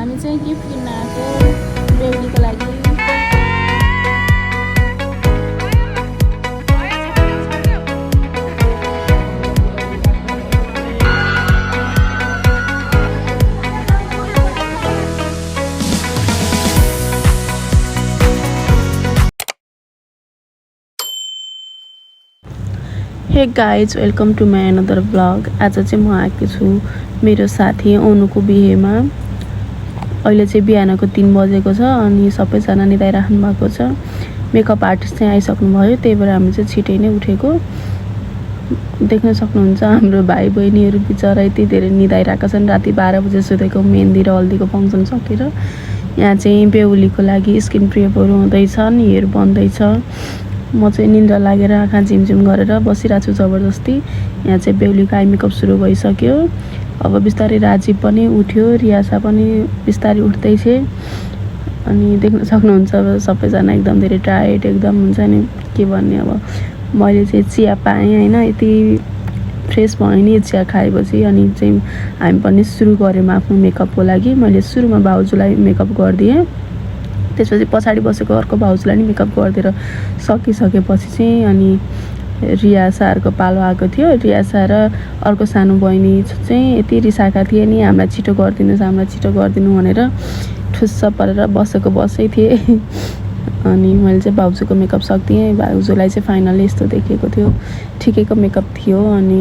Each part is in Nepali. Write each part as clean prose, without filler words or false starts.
हामी चाहिँ गिफ्ट किन्न आएको बेहुलीको लागि। Hey guys, welcome to my another blog. आज चाहिँ म आएको छु मेरो साथी अनुको बिहेमा। अहिले चाहिँ बिहानको 3 बजेको छ अनि सबैजना निदाइराख्नु भएको छ। मेकअप आर्टिस्ट चाहिँ आइसक्नु भयो, त्यही भएर हामी चाहिँ छिटै नै उठेको। देख्न सक्नुहुन्छ हाम्रो भाइ बहिनीहरू बिचरा यति धेरै निदाइरहेका छन्। राति 12 बजे सुतेको, मेहन्दी र हल्दीको फङ्सन सकेर। यहाँ चाहिँ बेहुलीको लागि स्किन प्रेपहरू हुँदैछन्, हेयर बन्दैछ। म चाहिँ निन्द्रा लागेर आँखा झिमझिम गरेर बसिरहेको छु जबरजस्ती। यहाँ चाहिँ बेहुलीको आई मेकअप सुरु भइसक्यो। अब बिस्तारै राजीव पनि उठ्यो, रियासा पनि बिस्तारै उठ्दैछ। अनि देख्न सक्नुहुन्छ अब सबैजना एकदम धेरै टायर्ड एकदम हुन्छ नि, के भन्ने। अब मैले चाहिँ चिया पाएँ होइन, यति फ्रेस भयो नि चिया खाएपछि। अनि चाहिँ हामी पनि सुरु गऱ्यौँ आफ्नो मेकअपको लागि। मैले सुरुमा भाउजूलाई मेकअप गरिदिएँ, त्यसपछि पछाडि बसेको अर्को भाउजूलाई नि मेकअप गरिदिएर सकिसकेपछि चाहिँ अनि रियासाहरूको पालो आएको थियो। रियासा र अर्को सानो बहिनी चाहिँ यति रिसाएका थिए नि, हामीलाई छिटो गरिदिनुहोस्, हामीलाई छिटो गरिदिनु भनेर ठुस्स परेर बसै थिएँ। अनि मैले चाहिँ भाउजूको मेकअप सकिदिएँ। भाउजूलाई चाहिँ फाइनली यस्तो देखिएको थियो, ठिकैको मेकअप थियो। अनि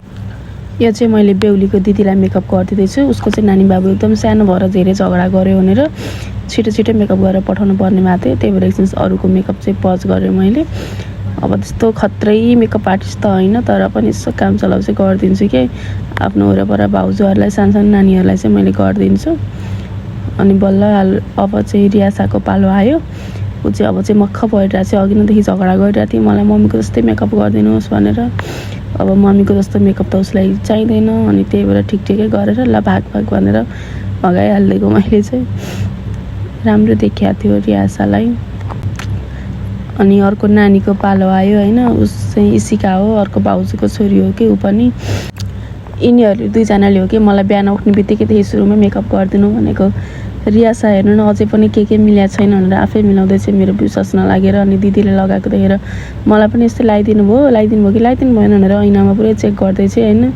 यो चाहिँ मैले बेहुलीको दिदीलाई मेकअप गरिदिँदैछु। उसको चाहिँ नानी बाबु एकदम सानो भएर धेरै झगडा गऱ्यो भनेर छिटो मेकअप गरेर पठाउनु पर्ने भएको थियो, त्यही भएर एकछिन अरूको मेकअप चाहिँ पज गरेँ मैले। अब त्यस्तो खत्रै मेकअप आर्टिस्ट त होइन, तर पनि यसो काम चलाउ चाहिँ गरिदिन्छु कि आफ्नो वरपर भाउजूहरूलाई, सानो नानीहरूलाई चाहिँ मैले गरिदिन्छु। अनि बल्ल अब चाहिँ रियासाको पालो आयो। ऊ चाहिँ अब चाहिँ मक्ख परिरहेको छ। अघि नैदेखि झगडा गरिरहेको थियो, मलाई मम्मीको जस्तै मेकअप गरिदिनुहोस् भनेर। अब मम्मीको जस्तो मेकअप त उसलाई चाहिँदैन, अनि त्यही भएर ठिकै गरेर ल भाग भनेर भगाइहालिदिएको मैले चाहिँ। राम्रो देखिएको थियो रियासालाई। अनि अर्को नानीको पालो आयो होइन, उस चाहिँ इसिका हो, अर्को भाउजूको छोरी हो कि ऊ पनि। यिनीहरू दुईजनाले हो कि मलाई बिहान उठ्ने बित्तिकैदेखि सुरुमै मेकअप गरिदिनु भनेको। रियासा हेर्नु न, अझै पनि के मिलाएको छैन भनेर आफै मिलाउँदैछ, मेरो विश्वास नलागेर। अनि दिदीले लगाएको देखेर मलाई पनि यस्तै लगाइदिनु भयो कि लगाइदिनु भएन भनेर ऐनामा पुरै चेक गर्दैछ होइन।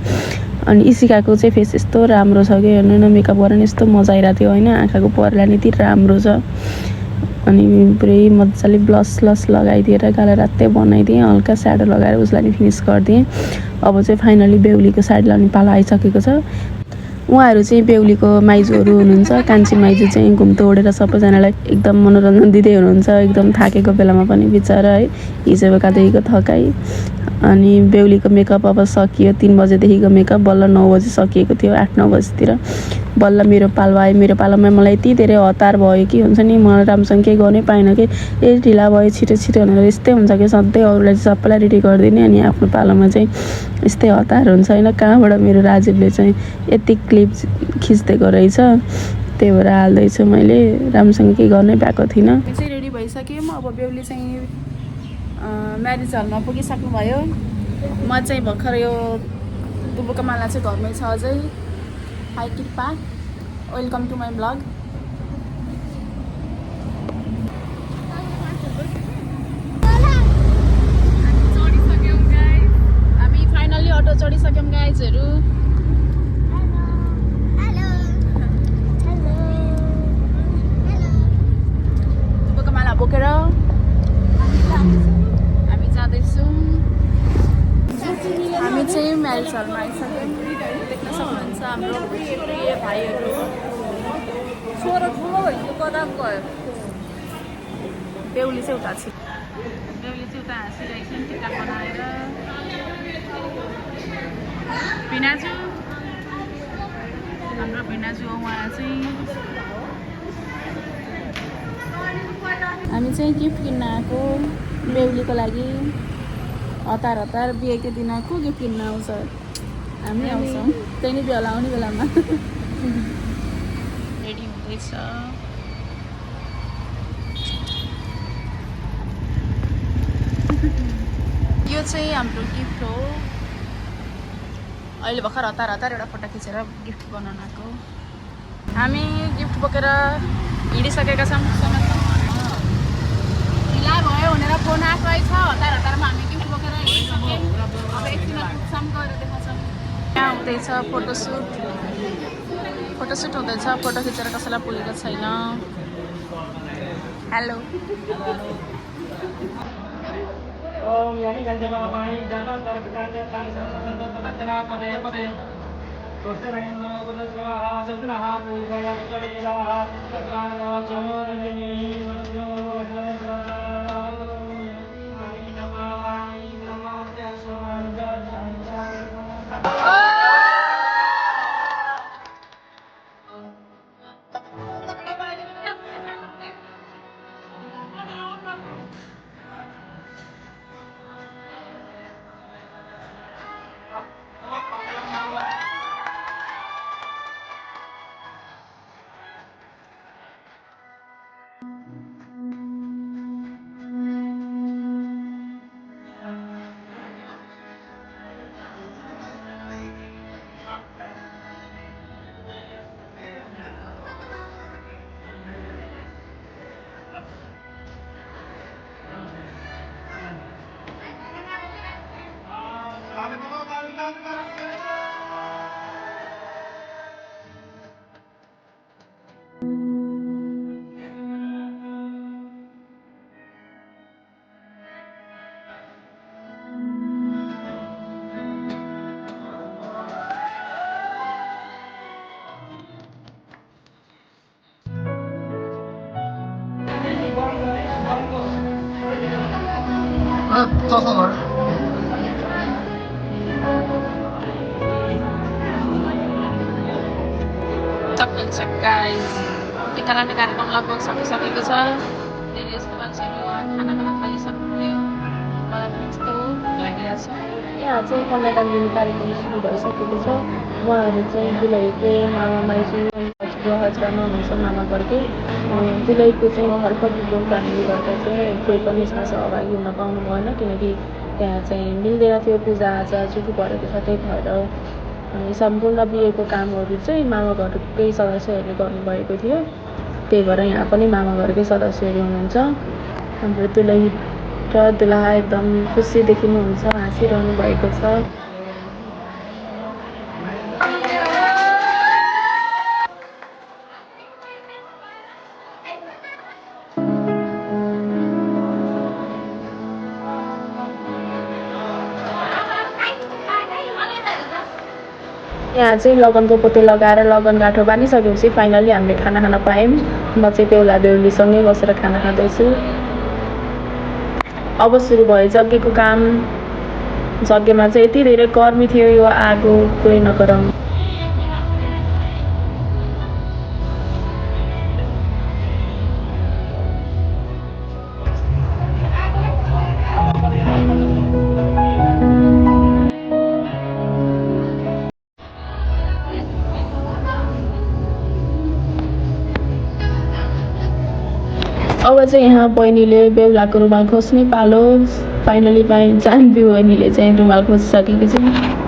अनि इसिकाको चाहिँ फेस यस्तो राम्रो छ कि हेर्नु न, मेकअप गरेर नि यस्तो मजा आइरहेको थियो होइन। आँखाको पर्ला नि यति राम्रो छ। अनि पुरै मजाले ब्लस लगाइदिएर गाला रातै बनाइदिएँ, हल्का स्याडो लगाएर उसलाई नि फिनिस गरिदिएँ। अब चाहिँ फाइनली बेहुलीको साडी लाउने पालो आइसकेको छ। उहाँहरू चाहिँ बेहुलीको माइजूहरू हुनुहुन्छ। कान्छी माइजू चाहिँ घुम्तो ओढेर सबैजनालाई एकदम मनोरञ्जन दिँदै हुनुहुन्छ, एकदम थाकेको बेलामा पनि बिचरा है, हिजो बेलुकादेखिको थकाइ। अनि बेहुलीको मेकअप अब सकियो। 3 बजेदेखिको मेकअप बल्ल 9 बजे सकिएको थियो, 8-9 बजीतिर बल्ल मेरो पालो आयो। मेरो पालोमा मलाई यति धेरै हतार भयो कि हुन्छ नि, मलाई राम्रोसँग केही गर्नै पाइनँ कि ढिला भयो छिटो भनेर। यस्तै हुन्छ कि सधैँ अरूलाई चाहिँ सबैलाई रेडी गरिदिने, अनि आफ्नो पालोमा चाहिँ यस्तै हतार हुन्छ होइन। कहाँबाट मेरो राजीवले चाहिँ यति क्लिप खिच्दिएको रहेछ, त्यही भएर हाल्दैछु मैले। राम्रोसँग केही गर्नै पाएको थिइनँ। चाहिँ रेडी भइसक्यो म। अब बेहुली चाहिँ म्यारिज हलमा पुगिसक्नु भयो। म चाहिँ भर्खर यो बुबुको माला चाहिँ घरमै छ अझै। Hi Tippa, welcome to my blog. हामी फाइनल्ली अटो चढिसक्यौँ गाइजहरू। बुबुको माला बोकेर हामी जाँदैछौँ। हामी चाहिँ म्यारिज हलमा आइसक्यौँ। देख्न सक्नुहुन्छ हाम्रो प्रिय भाइहरू। छोरो ठुलो भएको कदम गयो। बेहुली चाहिँ उता हाँसिरहेको छ टिका बनाएर। भिनाजु, हाम्रो भिनाजु हो उहाँ चाहिँ। हामी चाहिँ गिफ्ट किन्न आएको बेहुलीको लागि। हतार बिहेको दिन को गिफ्ट किन्न आउँछ, हामी आउँछौँ त्यही नै बेला आउने बेलामा। रेडी हुँदैछ। यो चाहिँ हाम्रो गिफ्ट हो। अहिले भर्खर हतार एउटा फोटो खिचेर गिफ्ट बनाउन आएको। हामी गिफ्ट बोकेर हिँडिसकेका छौँ समाजमा ढिला भयो भनेर फोन आएको रहेछ हतारमा हामी गिफ्ट बोकेर हिँडिसक्यौँ अब एकछिनमा पुग्छौँ गएर देखाउँछौँ यहाँ हुँदैछ फोटोसुट हुँदैछ फोटो खिचेर कसैलाई पुगेको छैन hello Om Yani Ganjamai Jana Tarkanda Tanzana Pade Pade Kosarayana Kudasvaha Sadraha Pugaya Kariraha Sadraha Chamarani Vajo सक्नुहुन्छ गाइस टिकालाने कार्यक्रम लगभग सकिसकेको छ धेरै जस्तो मान्छेहरू खाना खाइसक्नुभयो मलाई पनि यस्तो लागिरहेछ यहाँ चाहिँ कन्यादान दिने कार्यक्रम सुरु भइसकेको छ उहाँहरू चाहिँ दुलहीको मामा माइजू हजुर हुनुहुन्छ मामा घरकै दुलहीको चाहिँ घरपट्टिको कारणले गर्दा चाहिँ कोही पनि यसमा सहभागी हुन पाउनु भएन किनकि त्यहाँ चाहिँ मिल्दैन थियो पूजाआजा छुट्टी परेको छ त्यही भएर अनि सम्पूर्ण बिहेको कामहरू चाहिँ मामा घरकै सदस्यहरूले गर्नुभएको थियो त्यही भएर यहाँ पनि मामा घरकै सदस्यहरू हुनुहुन्छ हाम्रो दुलही र दुलहा एकदम खुसी देखिनुहुन्छ हाँसिरहनु भएको छ यहाँ चाहिँ लगनको पोते लगाएर लगन गाँठो बाँधिसकेपछि फाइनली हामीले खाना खान पायौँ म चाहिँ बेहुला बेहुलीसँगै बसेर खाना खाँदैछु अब सुरु भयो यज्ञको काम यज्ञमा चाहिँ यति धेरै गर्मी थियो यो आगो कोही नगराउनु अब चाहिँ यहाँ बहिनीले बेहुलाको रुमाल खोज्ने पालो फाइनली जानवी बहिनीले चाहिँ रुमाल खोजिसकेको छ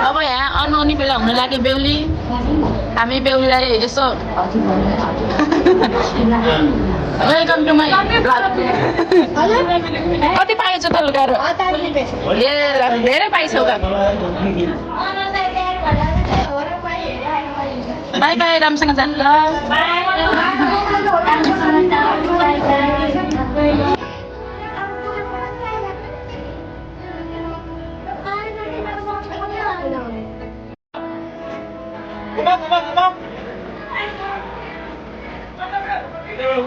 अब यहाँ अनुहाउने बेला हुन लाग्यो बेहुली हामी बेहुलीलाई यसो वेलकम टु माई कति पाएछ त लुगाहरू ए धेरै पाइछौ त बाई बाई राम्रोसँग जानु ल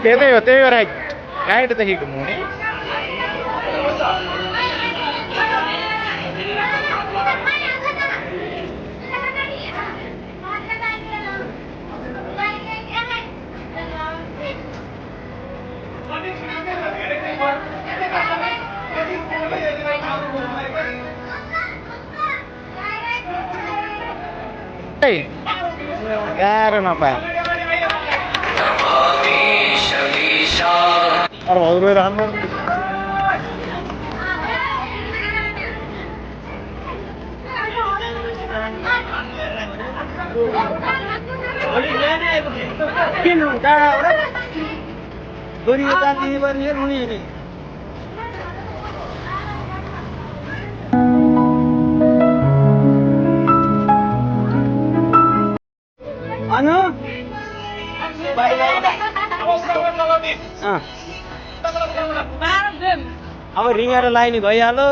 त्यही हो त्यही भएर गाइडदेखि घुमाउने गाह्रो नपायो अरू भाउजू रहनु किन टाढा छोरी यता दिने पर्ने रुनी नि अनु अब रिङेर लाइने भइहाल्यो